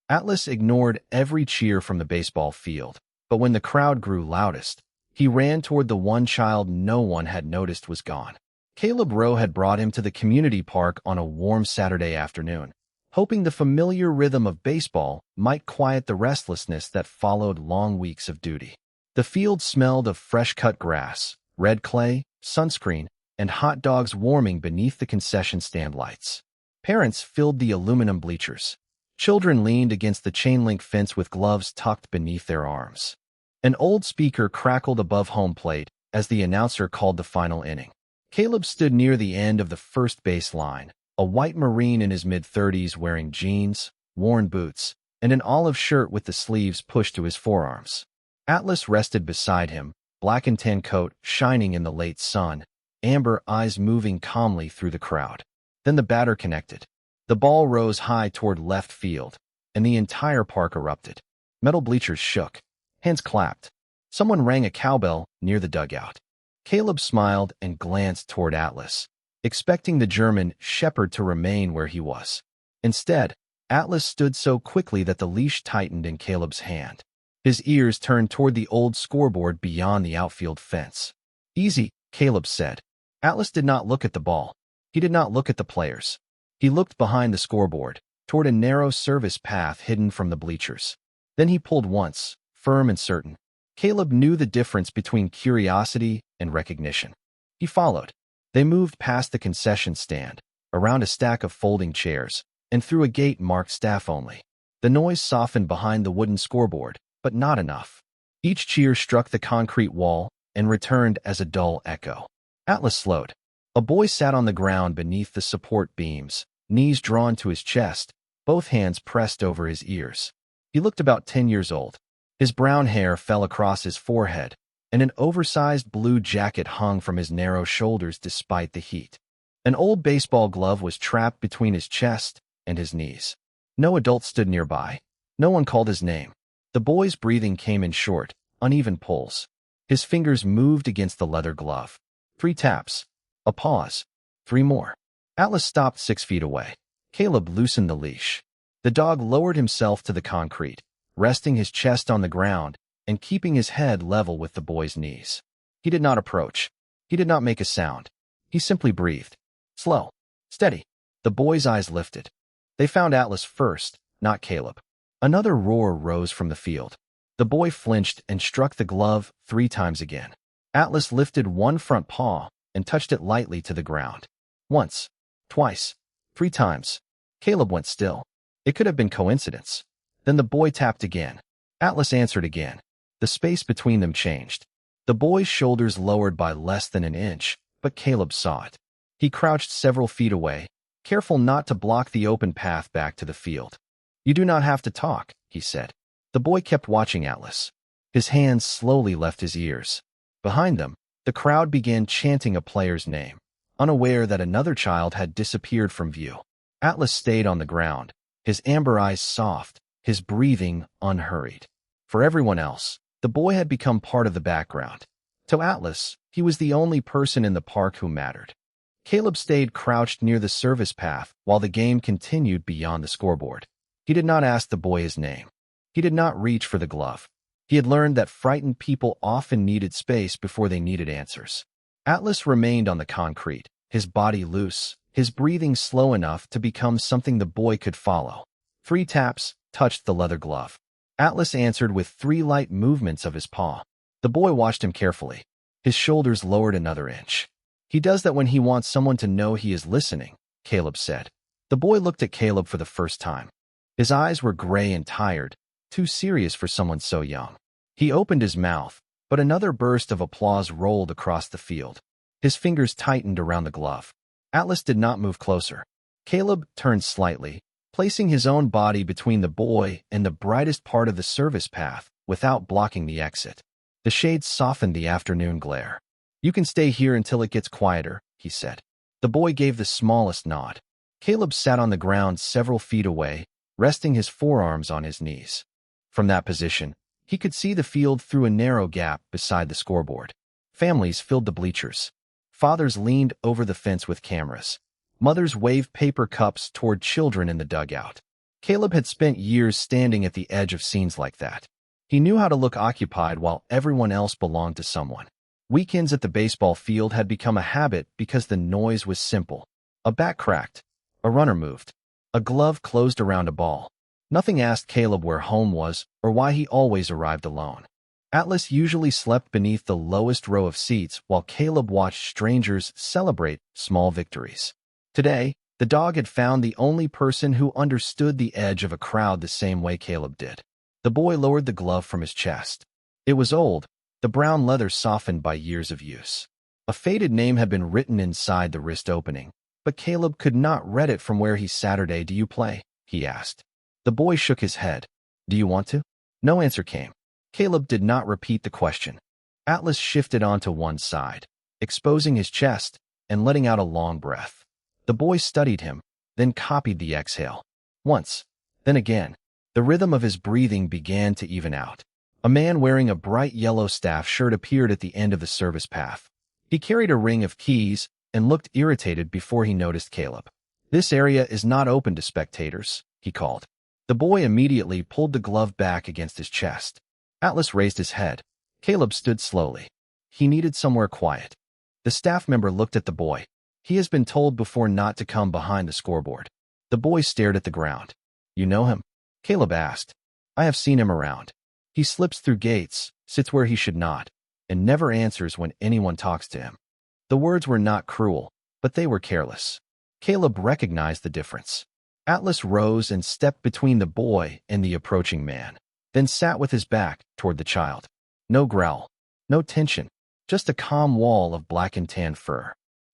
Atlas ignored every cheer from the baseball field, but when the crowd grew loudest, he ran toward the one child no one had noticed was gone. Caleb Rowe had brought him to the community park on a warm Saturday afternoon, hoping the familiar rhythm of baseball might quiet the restlessness that followed long weeks of duty. The field smelled of fresh-cut grass, red clay, sunscreen, and hot dogs warming beneath the concession stand lights. Parents filled the aluminum bleachers. Children leaned against the chain-link fence with gloves tucked beneath their arms. An old speaker crackled above home plate as the announcer called the final inning. Caleb stood near the end of the first base line, a white Marine in his mid-30s wearing jeans, worn boots, and an olive shirt with the sleeves pushed to his forearms. Atlas rested beside him, black and tan coat shining in the late sun, amber eyes moving calmly through the crowd. Then the batter connected. The ball rose high toward left field, and the entire park erupted. Metal bleachers shook. Hands clapped. Someone rang a cowbell near the dugout. Caleb smiled and glanced toward Atlas, expecting the German shepherd to remain where he was. Instead, Atlas stood so quickly that the leash tightened in Caleb's hand. His ears turned toward the old scoreboard beyond the outfield fence. "Easy," Caleb said. Atlas did not look at the ball. He did not look at the players. He looked behind the scoreboard, toward a narrow service path hidden from the bleachers. Then he pulled once, firm and certain. Caleb knew the difference between curiosity and recognition. He followed. They moved past the concession stand, around a stack of folding chairs, and through a gate marked staff only. The noise softened behind the wooden scoreboard, but not enough. Each cheer struck the concrete wall and returned as a dull echo. Atlas slowed. A boy sat on the ground beneath the support beams, knees drawn to his chest, both hands pressed over his ears. He looked about 10 years old. His brown hair fell across his forehead, and an oversized blue jacket hung from his narrow shoulders despite the heat. An old baseball glove was trapped between his chest and his knees. No adult stood nearby. No one called his name. The boy's breathing came in short, uneven pulls. His fingers moved against the leather glove. 3 taps. A pause. 3 more. Atlas stopped 6 feet away. Caleb loosened the leash. The dog lowered himself to the concrete, resting his chest on the ground and keeping his head level with the boy's knees. He did not approach. He did not make a sound. He simply breathed. Slow. Steady. The boy's eyes lifted. They found Atlas first, not Caleb. Another roar rose from the field. The boy flinched and struck the glove 3 times again. Atlas lifted one front paw and touched it lightly to the ground. Once, twice, 3 times. Caleb went still. It could have been coincidence. Then the boy tapped again. Atlas answered again. The space between them changed. The boy's shoulders lowered by less than an inch, but Caleb saw it. He crouched several feet away, careful not to block the open path back to the field. "You do not have to talk," he said. The boy kept watching Atlas. His hands slowly left his ears. Behind them, the crowd began chanting a player's name, unaware that another child had disappeared from view. Atlas stayed on the ground, his amber eyes soft, his breathing unhurried. For everyone else, the boy had become part of the background. To Atlas, he was the only person in the park who mattered. Caleb stayed crouched near the service path while the game continued beyond the scoreboard. He did not ask the boy his name. He did not reach for the glove. He had learned that frightened people often needed space before they needed answers. Atlas remained on the concrete, his body loose, his breathing slow enough to become something the boy could follow. 3 taps touched the leather glove. Atlas answered with 3 light movements of his paw. The boy watched him carefully. His shoulders lowered another inch. "He does that when he wants someone to know he is listening," Caleb said. The boy looked at Caleb for the first time. His eyes were gray and tired, too serious for someone so young. He opened his mouth, but another burst of applause rolled across the field. His fingers tightened around the glove. Atlas did not move closer. Caleb turned slightly, placing his own body between the boy and the brightest part of the service path without blocking the exit. The shades softened the afternoon glare. "You can stay here until it gets quieter," he said. The boy gave the smallest nod. Caleb sat on the ground several feet away, resting his forearms on his knees. From that position, he could see the field through a narrow gap beside the scoreboard. Families filled the bleachers. Fathers leaned over the fence with cameras. Mothers waved paper cups toward children in the dugout. Caleb had spent years standing at the edge of scenes like that. He knew how to look occupied while everyone else belonged to someone. Weekends at the baseball field had become a habit because the noise was simple. A bat cracked. A runner moved. A glove closed around a ball. Nothing asked Caleb where home was or why he always arrived alone. Atlas usually slept beneath the lowest row of seats while Caleb watched strangers celebrate small victories. Today, the dog had found the only person who understood the edge of a crowd the same way Caleb did. The boy lowered the glove from his chest. It was old, the brown leather softened by years of use. A faded name had been written inside the wrist opening, but Caleb could not read it from where he Saturday do you play? He asked. The boy shook his head. Do you want to? No answer came. Caleb did not repeat the question. Atlas shifted onto one side, exposing his chest and letting out a long breath. The boy studied him, then copied the exhale. Once, then again. The rhythm of his breathing began to even out. A man wearing a bright yellow staff shirt appeared at the end of the service path. He carried a ring of keys and looked irritated before he noticed Caleb. This area is not open to spectators, he called. The boy immediately pulled the glove back against his chest. Atlas raised his head. Caleb stood slowly. He needed somewhere quiet. The staff member looked at the boy. He has been told before not to come behind the scoreboard. The boy stared at the ground. You know him? Caleb asked. I have seen him around. He slips through gates, sits where he should not, and never answers when anyone talks to him. The words were not cruel, but they were careless. Caleb recognized the difference. Atlas rose and stepped between the boy and the approaching man, then sat with his back toward the child. No growl, no tension, just a calm wall of black and tan fur.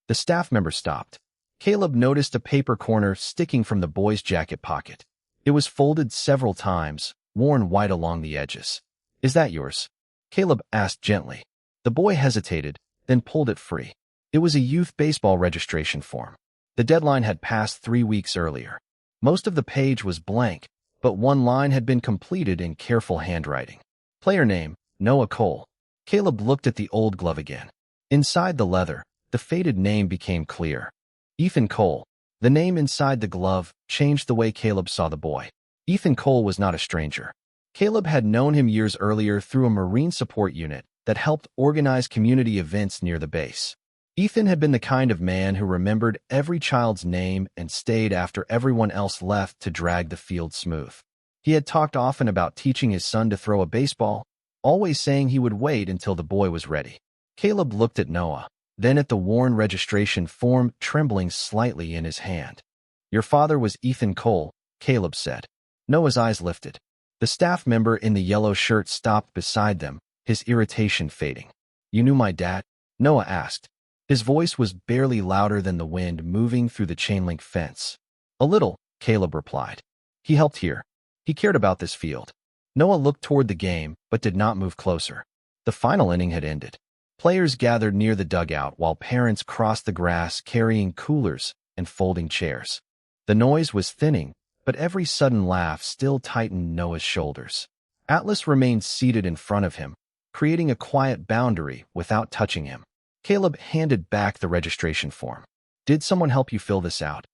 The staff member stopped. Caleb noticed a paper corner sticking from the boy's jacket pocket. It was folded several times, worn white along the edges. Is that yours? Caleb asked gently. The boy hesitated, then pulled it free. It was a youth baseball registration form. The deadline had passed 3 weeks earlier. Most of the page was blank, but one line had been completed in careful handwriting. Player name, Noah Cole. Caleb looked at the old glove again. Inside the leather, the faded name became clear. Ethan Cole. The name inside the glove changed the way Caleb saw the boy. Ethan Cole was not a stranger. Caleb had known him years earlier through a Marine support unit that helped organize community events near the base. Ethan had been the kind of man who remembered every child's name and stayed after everyone else left to drag the field smooth. He had talked often about teaching his son to throw a baseball, always saying he would wait until the boy was ready. Caleb looked at Noah, then at the worn registration form trembling slightly in his hand. Your father was Ethan Cole, Caleb said. Noah's eyes lifted. The staff member in the yellow shirt stopped beside them, his irritation fading. You knew my dad? Noah asked. His voice was barely louder than the wind moving through the chain-link fence. A little, Caleb replied. He helped here. He cared about this field. Noah looked toward the game, but did not move closer. The final inning had ended. Players gathered near the dugout while parents crossed the grass carrying coolers and folding chairs. The noise was thinning, but every sudden laugh still tightened Noah's shoulders. Atlas remained seated in front of him, creating a quiet boundary without touching him. Caleb handed back the registration form. Did someone help you fill this out?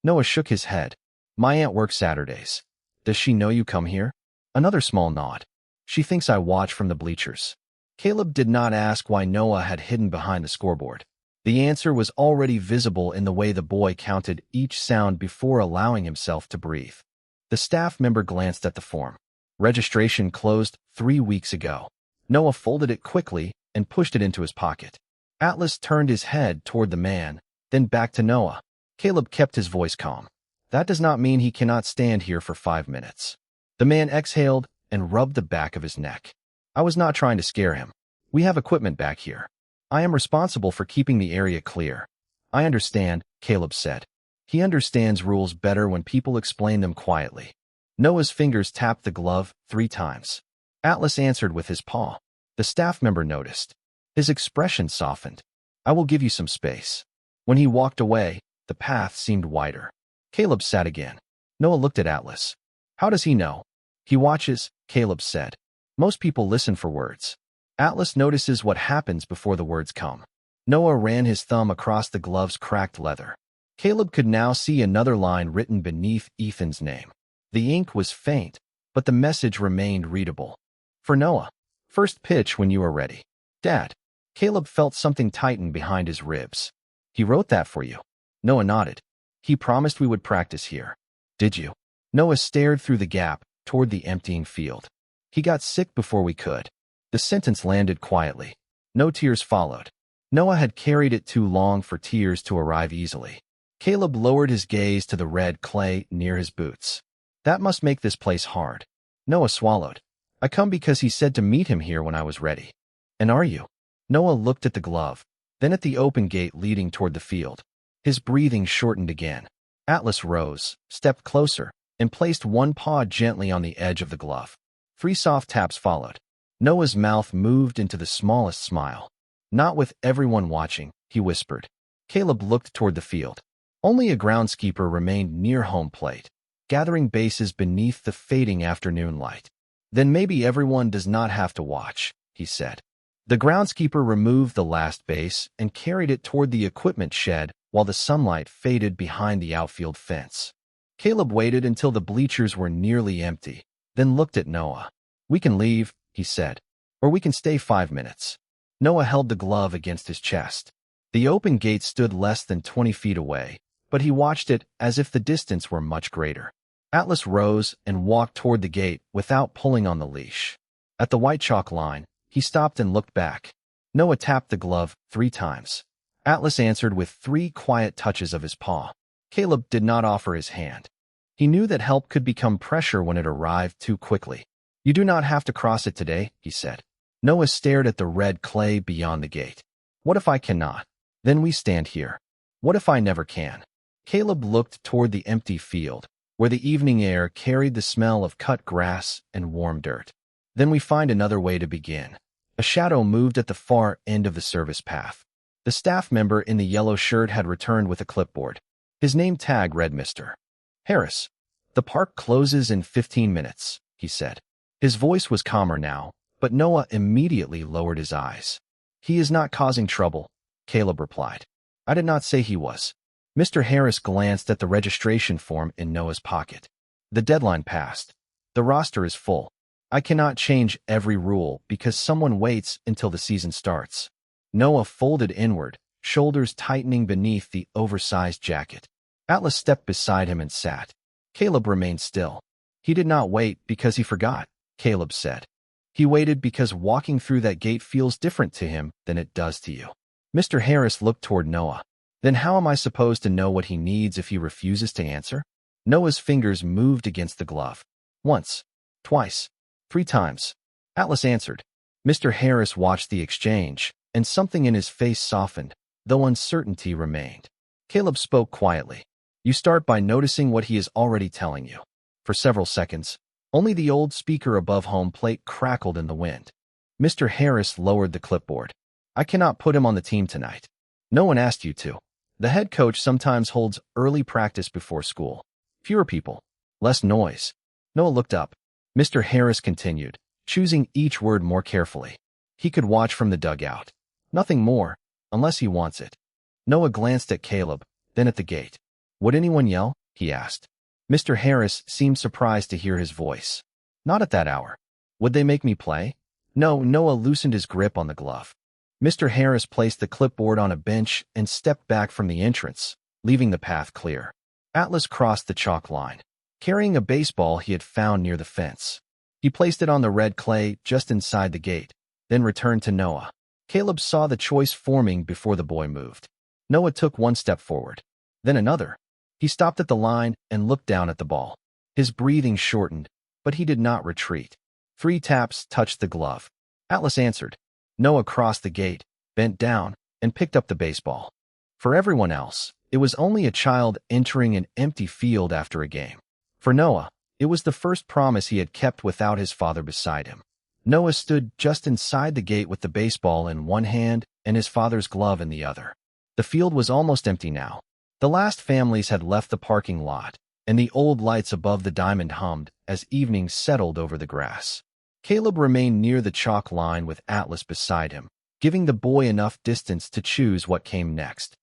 Noah shook his head. My aunt works Saturdays. Does she know you come here? Another small nod. She thinks I watch from the bleachers. Caleb did not ask why Noah had hidden behind the scoreboard. The answer was already visible in the way the boy counted each sound before allowing himself to breathe. The staff member glanced at the form. Registration closed 3 weeks ago. Noah folded it quickly and pushed it into his pocket. Atlas turned his head toward the man, then back to Noah. Caleb kept his voice calm. That does not mean he cannot stand here for 5 minutes. The man exhaled and rubbed the back of his neck. I was not trying to scare him. We have equipment back here. I am responsible for keeping the area clear. I understand, Caleb said. He understands rules better when people explain them quietly. Noah's fingers tapped the glove 3 times. Atlas answered with his paw. The staff member noticed. His expression softened. I will give you some space. When he walked away, the path seemed wider. Caleb sat again. Noah looked at Atlas. How does he know? He watches, Caleb said. Most people listen for words. Atlas notices what happens before the words come. Noah ran his thumb across the glove's cracked leather. Caleb could now see another line written beneath Ethan's name. The ink was faint, but the message remained readable. For Noah, first pitch when you are ready. Dad. Caleb felt something tighten behind his ribs. He wrote that for you. Noah nodded. He promised we would practice here. Did you? Noah stared through the gap toward the emptying field. He got sick before we could. The sentence landed quietly. No tears followed. Noah had carried it too long for tears to arrive easily. Caleb lowered his gaze to the red clay near his boots. That must make this place hard. Noah swallowed. I come because he said to meet him here when I was ready. And are you? Noah looked at the glove, then at the open gate leading toward the field. His breathing shortened again. Atlas rose, stepped closer, and placed one paw gently on the edge of the glove. 3 soft taps followed. Noah's mouth moved into the smallest smile. Not with everyone watching, he whispered. Caleb looked toward the field. Only a groundskeeper remained near home plate, gathering bases beneath the fading afternoon light. Then maybe everyone does not have to watch, he said. The groundskeeper removed the last base and carried it toward the equipment shed while the sunlight faded behind the outfield fence. Caleb waited until the bleachers were nearly empty, then looked at Noah. We can leave, he said, or we can stay 5 minutes. Noah held the glove against his chest. The open gate stood less than 20 feet away, but he watched it as if the distance were much greater. Atlas rose and walked toward the gate without pulling on the leash. At the white chalk line, he stopped and looked back. Noah tapped the glove 3 times. Atlas answered with 3 quiet touches of his paw. Caleb did not offer his hand. He knew that help could become pressure when it arrived too quickly. You do not have to cross it today, he said. Noah stared at the red clay beyond the gate. What if I cannot? Then we stand here. What if I never can? Caleb looked toward the empty field, where the evening air carried the smell of cut grass and warm dirt. Then we find another way to begin. A shadow moved at the far end of the service path. The staff member in the yellow shirt had returned with a clipboard. His name tag read Mr. Harris. The park closes in 15 minutes, he said. His voice was calmer now, but Noah immediately lowered his eyes. He is not causing trouble, Caleb replied. I did not say he was. Mr. Harris glanced at the registration form in Noah's pocket. The deadline passed. The roster is full. I cannot change every rule because someone waits until the season starts. Noah folded inward, shoulders tightening beneath the oversized jacket. Atlas stepped beside him and sat. Caleb remained still. He did not wait because he forgot, Caleb said. He waited because walking through that gate feels different to him than it does to you. Mr. Harris looked toward Noah. Then how am I supposed to know what he needs if he refuses to answer? Noah's fingers moved against the glove. Once, twice, 3 times. Atlas answered. Mr. Harris watched the exchange, and something in his face softened, though uncertainty remained. Caleb spoke quietly. You start by noticing what he is already telling you. For several seconds, only the old speaker above home plate crackled in the wind. Mr. Harris lowered the clipboard. I cannot put him on the team tonight. No one asked you to. The head coach sometimes holds early practice before school. Fewer people, less noise. Noah looked up. Mr. Harris continued, choosing each word more carefully. He could watch from the dugout. Nothing more, unless he wants it. Noah glanced at Caleb, then at the gate. Would anyone yell? He asked. Mr. Harris seemed surprised to hear his voice. Not at that hour. Would they make me play? No. Noah loosened his grip on the glove. Mr. Harris placed the clipboard on a bench and stepped back from the entrance, leaving the path clear. Atlas crossed the chalk line, carrying a baseball he had found near the fence. He placed it on the red clay just inside the gate, then returned to Noah. Caleb saw the choice forming before the boy moved. Noah took 1 step forward, then another. He stopped at the line and looked down at the ball. His breathing shortened, but he did not retreat. 3 taps touched the glove. Atlas answered. Noah crossed the gate, bent down, and picked up the baseball. For everyone else, it was only a child entering an empty field after a game. For Noah, it was the first promise he had kept without his father beside him. Noah stood just inside the gate with the baseball in one hand and his father's glove in the other. The field was almost empty now. The last families had left the parking lot, and the old lights above the diamond hummed as evening settled over the grass. Caleb remained near the chalk line with Atlas beside him, giving the boy enough distance to choose what came next.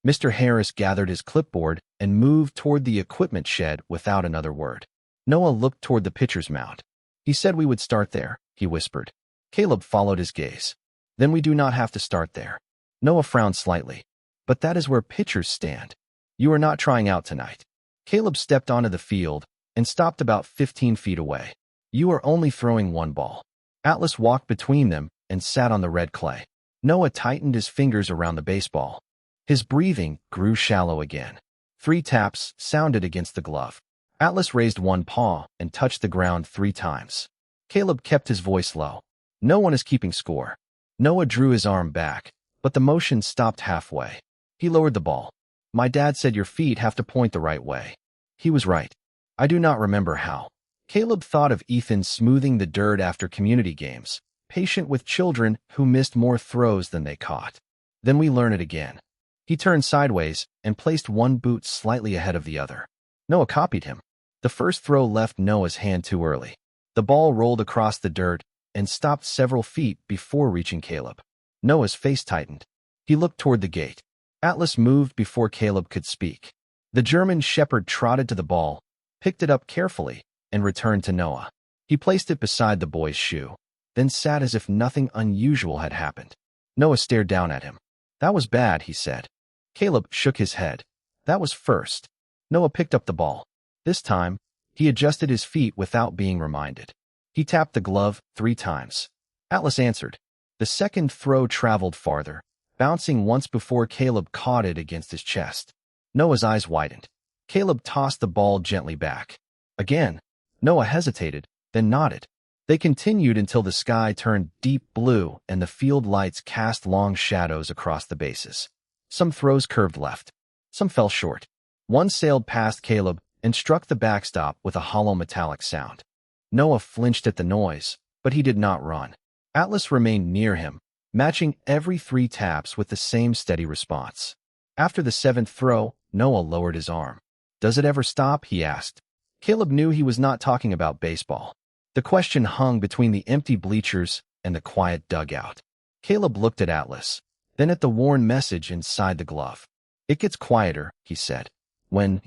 Mr. Harris gathered his clipboard and moved toward the equipment shed without another word. Noah looked toward the pitcher's mound. He said we would start there, he whispered. Caleb followed his gaze. Then we do not have to start there. Noah frowned slightly. But that is where pitchers stand. You are not trying out tonight. Caleb stepped onto the field and stopped about 15 feet away. You are only throwing one ball. Atlas walked between them and sat on the red clay. Noah tightened his fingers around the baseball. His breathing grew shallow again. 3 taps sounded against the glove. Atlas raised one paw and touched the ground 3 times. Caleb kept his voice low. No one is keeping score. Noah drew his arm back, but the motion stopped halfway. He lowered the ball. My dad said your feet have to point the right way. He was right. I do not remember how. Caleb thought of Ethan smoothing the dirt after community games, patient with children who missed more throws than they caught. Then we learn it again. He turned sideways and placed one boot slightly ahead of the other. Noah copied him. The first throw left Noah's hand too early. The ball rolled across the dirt and stopped several feet before reaching Caleb. Noah's face tightened. He looked toward the gate. Atlas moved before Caleb could speak. The German shepherd trotted to the ball, picked it up carefully, and returned to Noah. He placed it beside the boy's shoe, then sat as if nothing unusual had happened. Noah stared down at him. That was bad, he said. Caleb shook his head. That was first. Noah picked up the ball. This time, he adjusted his feet without being reminded. He tapped the glove 3 times. Atlas answered. The second throw traveled farther, bouncing once before Caleb caught it against his chest. Noah's eyes widened. Caleb tossed the ball gently back. Again, Noah hesitated, then nodded. They continued until the sky turned deep blue and the field lights cast long shadows across the bases. Some throws curved left. Some fell short. One sailed past Caleb and struck the backstop with a hollow metallic sound. Noah flinched at the noise, but he did not run. Atlas remained near him, matching every 3 taps with the same steady response. After the 7th throw, Noah lowered his arm. Does it ever stop? He asked. Caleb knew he was not talking about baseball. The question hung between the empty bleachers and the quiet dugout. Caleb looked at Atlas, then at the worn message inside the glove. It gets quieter, he said, when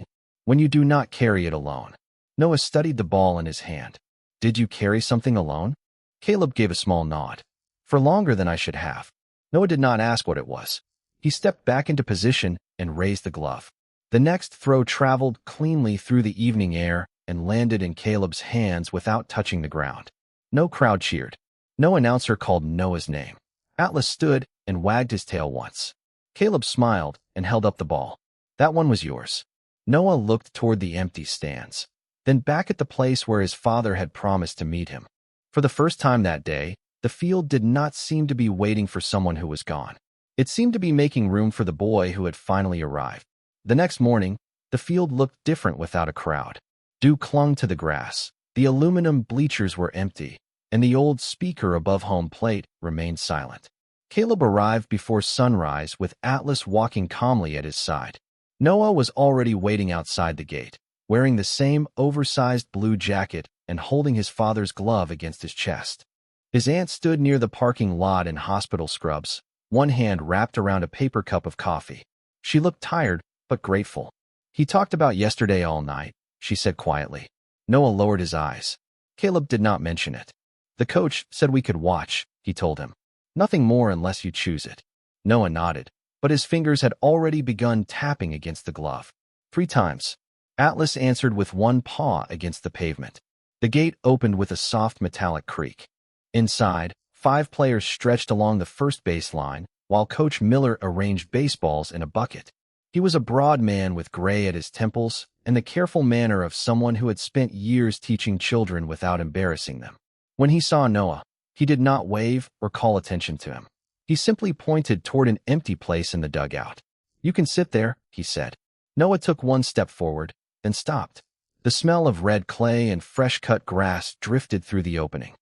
you do not carry it alone. Noah studied the ball in his hand. Did you carry something alone? Caleb gave a small nod. For longer than I should have. Noah did not ask what it was. He stepped back into position and raised the glove. The next throw traveled cleanly through the evening air and landed in Caleb's hands without touching the ground. No crowd cheered. No announcer called Noah's name. Atlas stood and wagged his tail once. Caleb smiled and held up the ball. That one was yours. Noah looked toward the empty stands, then back at the place where his father had promised to meet him. For the first time that day, the field did not seem to be waiting for someone who was gone. It seemed to be making room for the boy who had finally arrived. The next morning, the field looked different without a crowd. Dew clung to the grass, the aluminum bleachers were empty, and the old speaker above home plate remained silent. Caleb arrived before sunrise with Atlas walking calmly at his side. Noah was already waiting outside the gate, wearing the same oversized blue jacket and holding his father's glove against his chest. His aunt stood near the parking lot in hospital scrubs, one hand wrapped around a paper cup of coffee. She looked tired, but grateful. He talked about yesterday all night, she said quietly. Noah lowered his eyes. Caleb did not mention it. The coach said we could watch, he told him. Nothing more unless you choose it. Noah nodded, but his fingers had already begun tapping against the glove. 3 times. Atlas answered with one paw against the pavement. The gate opened with a soft metallic creak. Inside, 5 players stretched along the first base line, while Coach Miller arranged baseballs in a bucket. He was a broad man with gray at his temples and the careful manner of someone who had spent years teaching children without embarrassing them. When he saw Noah, he did not wave or call attention to him. He simply pointed toward an empty place in the dugout. You can sit there, he said. Noah took 1 step forward, then stopped. The smell of red clay and fresh-cut grass drifted through the opening.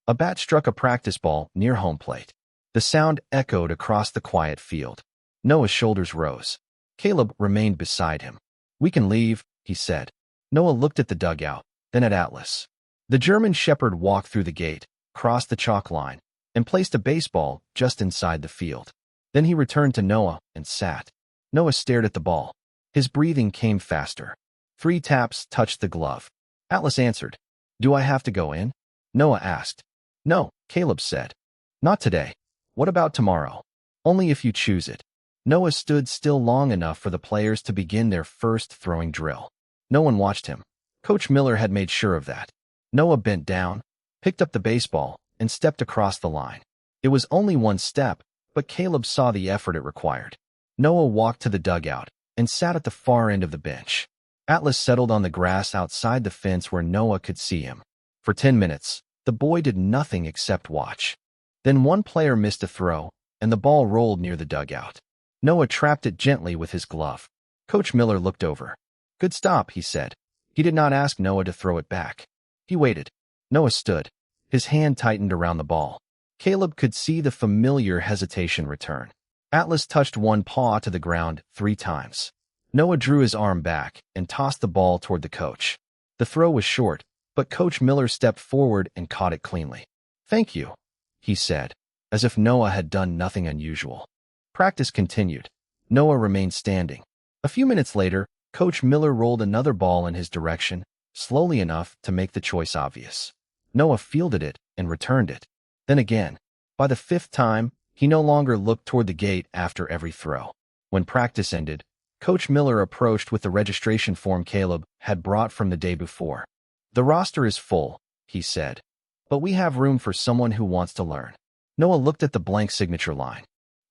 A bat struck a practice ball near home plate. The sound echoed across the quiet field. Noah's shoulders rose. Caleb remained beside him. We can leave, he said. Noah looked at the dugout, then at Atlas. The German shepherd walked through the gate, crossed the chalk line, and placed a baseball just inside the field. Then he returned to Noah and sat. Noah stared at the ball. His breathing came faster. 3 taps touched the glove. Atlas answered. Do I have to go in? Noah asked. No, Caleb said. Not today. What about tomorrow? Only if you choose it. Noah stood still long enough for the players to begin their first throwing drill. No one watched him. Coach Miller had made sure of that. Noah bent down, picked up the baseball, and stepped across the line. It was only one step, but Caleb saw the effort it required. Noah walked to the dugout and sat at the far end of the bench. Atlas settled on the grass outside the fence where Noah could see him. For 10 minutes, the boy did nothing except watch. Then one player missed a throw, and the ball rolled near the dugout. Noah trapped it gently with his glove. Coach Miller looked over. Good stop, he said. He did not ask Noah to throw it back. He waited. Noah stood. His hand tightened around the ball. Caleb could see the familiar hesitation return. Atlas touched one paw to the ground 3 times. Noah drew his arm back and tossed the ball toward the coach. The throw was short, but Coach Miller stepped forward and caught it cleanly. Thank you, he said, as if Noah had done nothing unusual. Practice continued. Noah remained standing. A few minutes later, Coach Miller rolled another ball in his direction, slowly enough to make the choice obvious. Noah fielded it and returned it. Then again. By the 5th time, he no longer looked toward the gate after every throw. When practice ended, Coach Miller approached with the registration form Caleb had brought from the day before. The roster is full, he said, but we have room for someone who wants to learn. Noah looked at the blank signature line.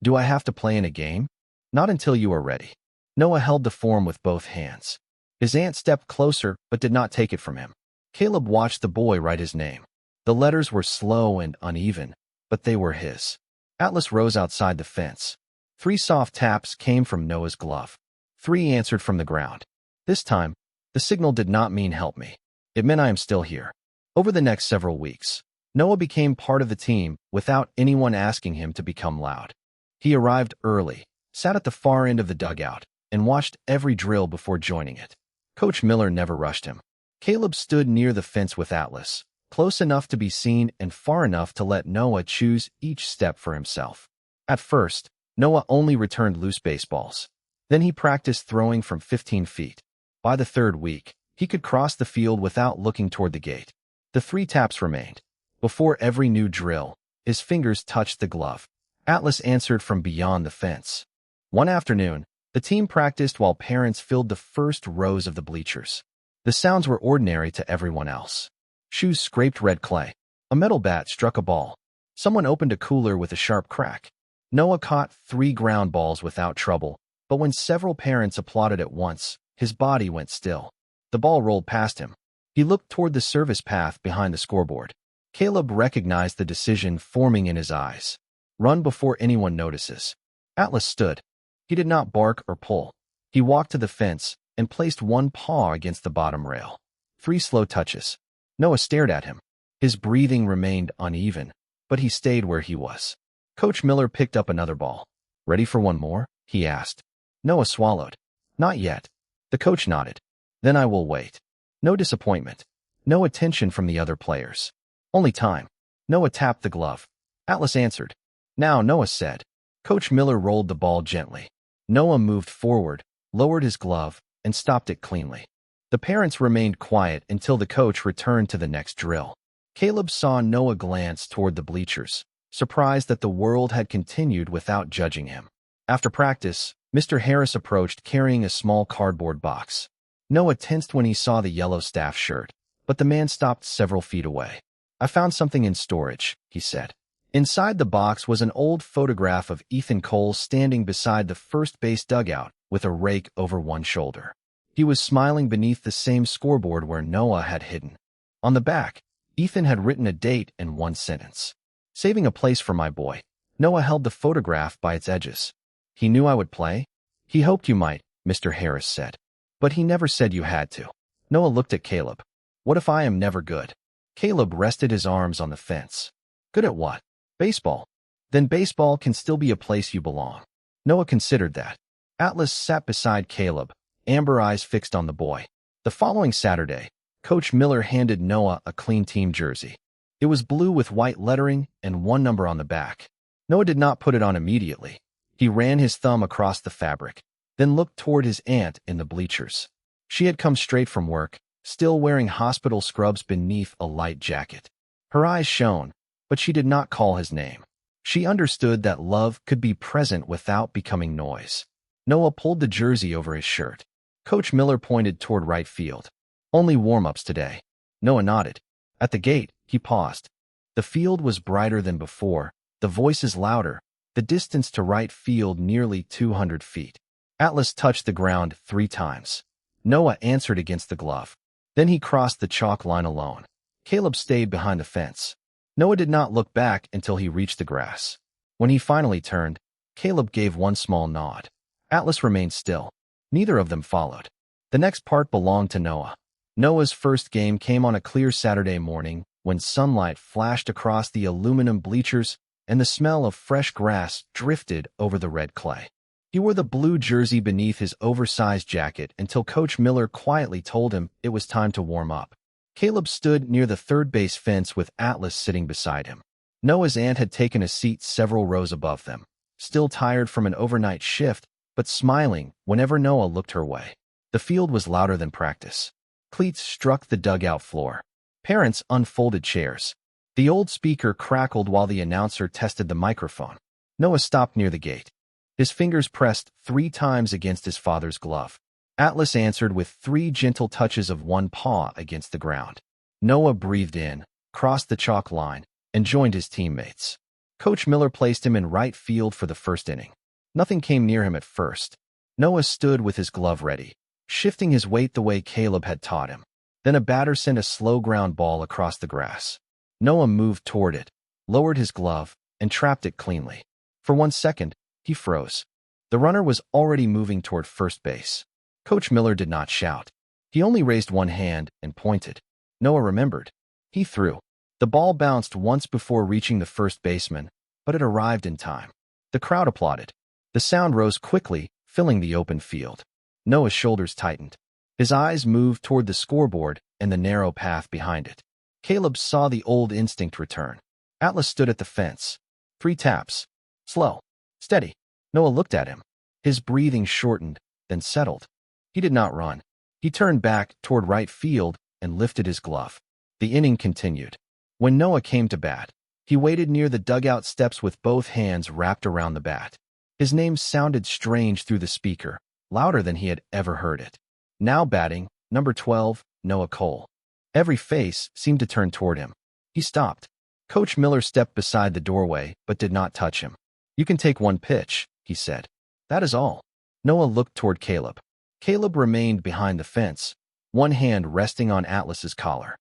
Do I have to play in a game? Not until you are ready. Noah held the form with both hands. His aunt stepped closer but did not take it from him. Caleb watched the boy write his name. The letters were slow and uneven, but they were his. Atlas rose outside the fence. 3 soft taps came from Noah's glove. 3 answered from the ground. This time, the signal did not mean help me. It meant I am still here. Over the next several weeks, Noah became part of the team without anyone asking him to become loud. He arrived early, sat at the far end of the dugout, and watched every drill before joining it. Coach Miller never rushed him. Caleb stood near the fence with Atlas, close enough to be seen and far enough to let Noah choose each step for himself. At first, Noah only returned loose baseballs. Then he practiced throwing from 15 feet. By the 3rd week, he could cross the field without looking toward the gate. The 3 taps remained. Before every new drill, his fingers touched the glove. Atlas answered from beyond the fence. One afternoon, the team practiced while parents filled the first rows of the bleachers. The sounds were ordinary to everyone else. Shoes scraped red clay. A metal bat struck a ball. Someone opened a cooler with a sharp crack. Noah caught 3 ground balls without trouble, but when several parents applauded at once, his body went still. The ball rolled past him. He looked toward the service path behind the scoreboard. Caleb recognized the decision forming in his eyes. Run before anyone notices. Atlas stood. He did not bark or pull. He walked to the fence and placed one paw against the bottom rail. 3 slow touches. Noah stared at him. His breathing remained uneven, but he stayed where he was. Coach Miller picked up another ball. Ready for one more? He asked. Noah swallowed. Not yet. The coach nodded. Then I will wait. No disappointment. No attention from the other players. Only time. Noah tapped the glove. Atlas answered. Now, Noah said. Coach Miller rolled the ball gently. Noah moved forward, lowered his glove, and stopped it cleanly. The parents remained quiet until the coach returned to the next drill. Caleb saw Noah glance toward the bleachers, surprised that the world had continued without judging him. After practice, Mr. Harris approached carrying a small cardboard box. Noah tensed when he saw the yellow staff shirt, but the man stopped several feet away. I found something in storage, he said. Inside the box was an old photograph of Ethan Cole standing beside the first base dugout with a rake over one shoulder. He was smiling beneath the same scoreboard where Noah had hidden. On the back, Ethan had written a date and one sentence. Saving a place for my boy. Noah held the photograph by its edges. He knew I would play. He hoped you might, Mr. Harris said. But he never said you had to. Noah looked at Caleb. What if I am never good? Caleb rested his arms on the fence. Good at what? Baseball. Then baseball can still be a place you belong. Noah considered that. Atlas sat beside Caleb, amber eyes fixed on the boy. The following Saturday, Coach Miller handed Noah a clean team jersey. It was blue with white lettering and one number on the back. Noah did not put it on immediately. He ran his thumb across the fabric, then looked toward his aunt in the bleachers. She had come straight from work, still wearing hospital scrubs beneath a light jacket. Her eyes shone, but she did not call his name. She understood that love could be present without becoming noise. Noah pulled the jersey over his shirt. Coach Miller pointed toward right field. Only warm-ups today. Noah nodded. At the gate, he paused. The field was brighter than before, the voices louder, the distance to right field nearly 200 feet. Atlas touched the ground 3 times. Noah answered against the glove. Then he crossed the chalk line alone. Caleb stayed behind the fence. Noah did not look back until he reached the grass. When he finally turned, Caleb gave one small nod. Atlas remained still. Neither of them followed. The next part belonged to Noah. Noah's first game came on a clear Saturday morning when sunlight flashed across the aluminum bleachers and the smell of fresh grass drifted over the red clay. He wore the blue jersey beneath his oversized jacket until Coach Miller quietly told him it was time to warm up. Caleb stood near the third base fence with Atlas sitting beside him. Noah's aunt had taken a seat several rows above them, still tired from an overnight shift, but smiling whenever Noah looked her way. The field was louder than practice. Cleats struck the dugout floor. Parents unfolded chairs. The old speaker crackled while the announcer tested the microphone. Noah stopped near the gate. His fingers pressed 3 times against his father's glove. Atlas answered with 3 gentle touches of one paw against the ground. Noah breathed in, crossed the chalk line, and joined his teammates. Coach Miller placed him in right field for the first inning. Nothing came near him at first. Noah stood with his glove ready, shifting his weight the way Caleb had taught him. Then a batter sent a slow ground ball across the grass. Noah moved toward it, lowered his glove, and trapped it cleanly. For 1 second, he froze. The runner was already moving toward first base. Coach Miller did not shout. He only raised one hand and pointed. Noah remembered. He threw. The ball bounced once before reaching the first baseman, but it arrived in time. The crowd applauded. The sound rose quickly, filling the open field. Noah's shoulders tightened. His eyes moved toward the scoreboard and the narrow path behind it. Caleb saw the old instinct return. Atlas stood at the fence. 3 taps. Slow. Steady. Noah looked at him. His breathing shortened, then settled. He did not run. He turned back toward right field and lifted his glove. The inning continued. When Noah came to bat, he waited near the dugout steps with both hands wrapped around the bat. His name sounded strange through the speaker, louder than he had ever heard it. Now batting, number 12, Noah Cole. Every face seemed to turn toward him. He stopped. Coach Miller stepped beside the doorway but did not touch him. "You can take 1 pitch," he said. "That is all." Noah looked toward Caleb. Caleb remained behind the fence, one hand resting on Atlas's collar.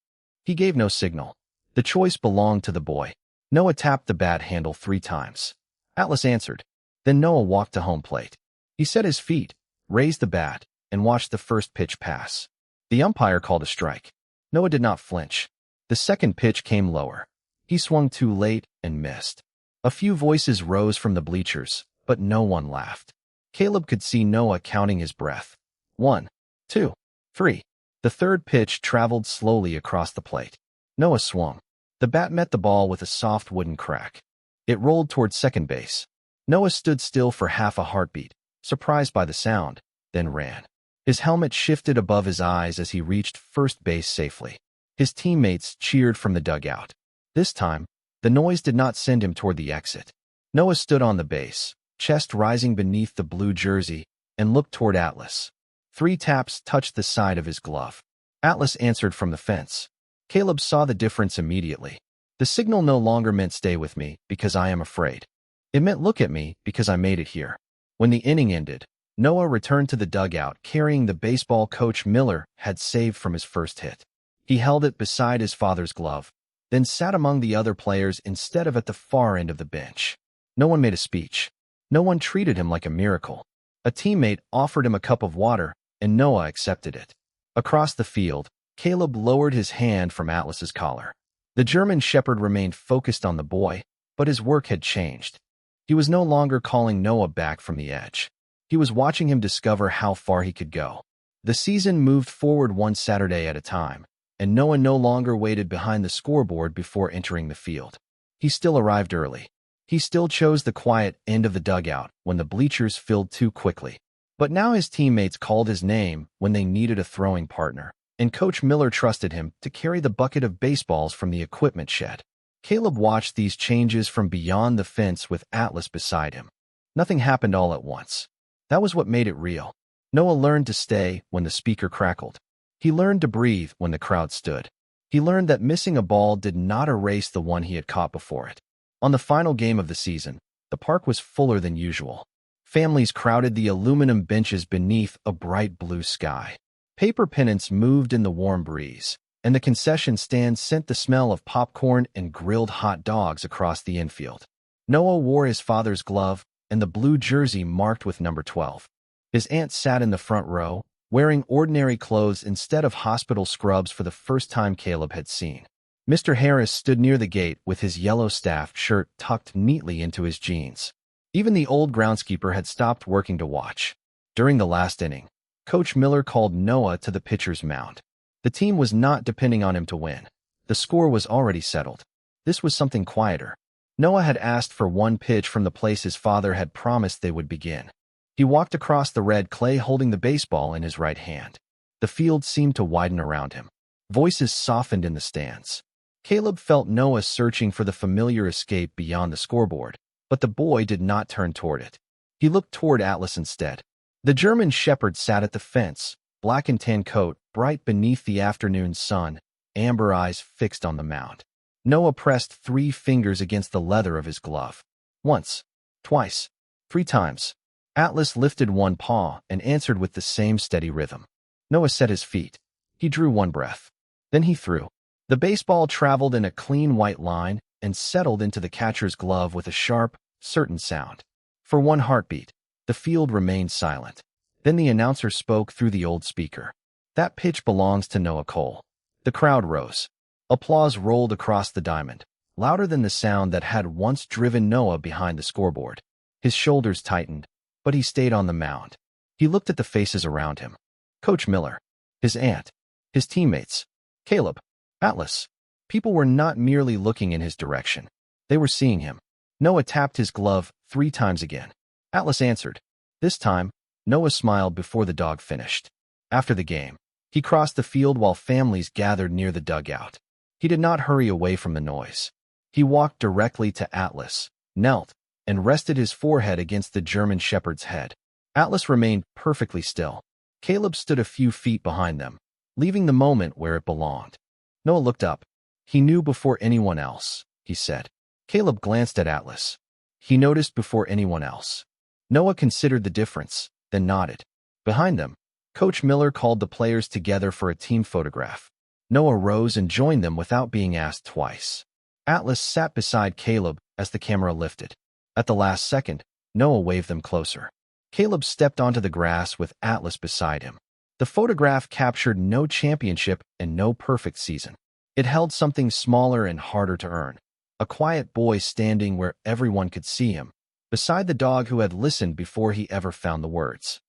He gave no signal. The choice belonged to the boy. Noah tapped the bat handle 3 times. Atlas answered. Then Noah walked to home plate. He set his feet, raised the bat, and watched the first pitch pass. The umpire called a strike. Noah did not flinch. The second pitch came lower. He swung too late and missed. A few voices rose from the bleachers, but no one laughed. Caleb could see Noah counting his breath. 1, 2, 3. The third pitch traveled slowly across the plate. Noah swung. The bat met the ball with a soft wooden crack. It rolled toward second base. Noah stood still for half a heartbeat, surprised by the sound, then ran. His helmet shifted above his eyes as he reached first base safely. His teammates cheered from the dugout. This time, the noise did not send him toward the exit. Noah stood on the base, chest rising beneath the blue jersey, and looked toward Atlas. 3 taps touched the side of his glove. Atlas answered from the fence. Caleb saw the difference immediately. The signal no longer meant stay with me because I am afraid. It meant look at me because I made it here. When the inning ended, Noah returned to the dugout carrying the baseball Coach Miller had saved from his first hit. He held it beside his father's glove, then sat among the other players instead of at the far end of the bench. No one made a speech. No one treated him like a miracle. A teammate offered him a cup of water, and Noah accepted it. Across the field, Caleb lowered his hand from Atlas's collar. The German shepherd remained focused on the boy, but his work had changed. He was no longer calling Noah back from the edge. He was watching him discover how far he could go. The season moved forward one Saturday at a time, and Noah no longer waited behind the scoreboard before entering the field. He still arrived early. He still chose the quiet end of the dugout when the bleachers filled too quickly. But now his teammates called his name when they needed a throwing partner. and Coach Miller trusted him to carry the bucket of baseballs from the equipment shed. Caleb watched these changes from beyond the fence with Atlas beside him. Nothing happened all at once. That was what made it real. Noah learned to stay when the speaker crackled. He learned to breathe when the crowd stood. He learned that missing a ball did not erase the one he had caught before it. On the final game of the season, the park was fuller than usual. Families crowded the aluminum benches beneath a bright blue sky. Paper pennants moved in the warm breeze, and the concession stand sent the smell of popcorn and grilled hot dogs across the infield. Noah wore his father's glove and the blue jersey marked with number 12. His aunt sat in the front row, wearing ordinary clothes instead of hospital scrubs for the first time Caleb had seen. Mr. Harris stood near the gate with his yellow staffed shirt tucked neatly into his jeans. Even the old groundskeeper had stopped working to watch. During the last inning, Coach Miller called Noah to the pitcher's mound. The team was not depending on him to win. The score was already settled. This was something quieter. Noah had asked for one pitch from the place his father had promised they would begin. He walked across the red clay holding the baseball in his right hand. The field seemed to widen around him. Voices softened in the stands. Caleb felt Noah searching for the familiar escape beyond the scoreboard, but the boy did not turn toward it. He looked toward Atlas instead. The German shepherd sat at the fence, black and tan coat bright beneath the afternoon sun, amber eyes fixed on the mound. Noah pressed 3 fingers against the leather of his glove. Once, twice, 3 times. Atlas lifted one paw and answered with the same steady rhythm. Noah set his feet. He drew one breath. Then he threw. The baseball traveled in a clean white line and settled into the catcher's glove with a sharp, certain sound. For one heartbeat, the field remained silent. Then the announcer spoke through the old speaker. That pitch belongs to Noah Cole. The crowd rose. Applause rolled across the diamond, louder than the sound that had once driven Noah behind the scoreboard. His shoulders tightened, but he stayed on the mound. He looked at the faces around him. Coach Miller, his aunt, his teammates, Caleb, Atlas. People were not merely looking in his direction. They were seeing him. Noah tapped his glove 3 times again. Atlas answered. This time, Noah smiled before the dog finished. After the game, he crossed the field while families gathered near the dugout. He did not hurry away from the noise. He walked directly to Atlas, knelt, and rested his forehead against the German shepherd's head. Atlas remained perfectly still. Caleb stood a few feet behind them, leaving the moment where it belonged. Noah looked up. He knew before anyone else, he said. Caleb glanced at Atlas. He noticed before anyone else. Noah considered the difference, then nodded. Behind them, Coach Miller called the players together for a team photograph. Noah rose and joined them without being asked twice. Atlas sat beside Caleb as the camera lifted. At the last second, Noah waved them closer. Caleb stepped onto the grass with Atlas beside him. The photograph captured no championship and no perfect season. It held something smaller and harder to earn. A quiet boy standing where everyone could see him, beside the dog who had listened before he ever found the words.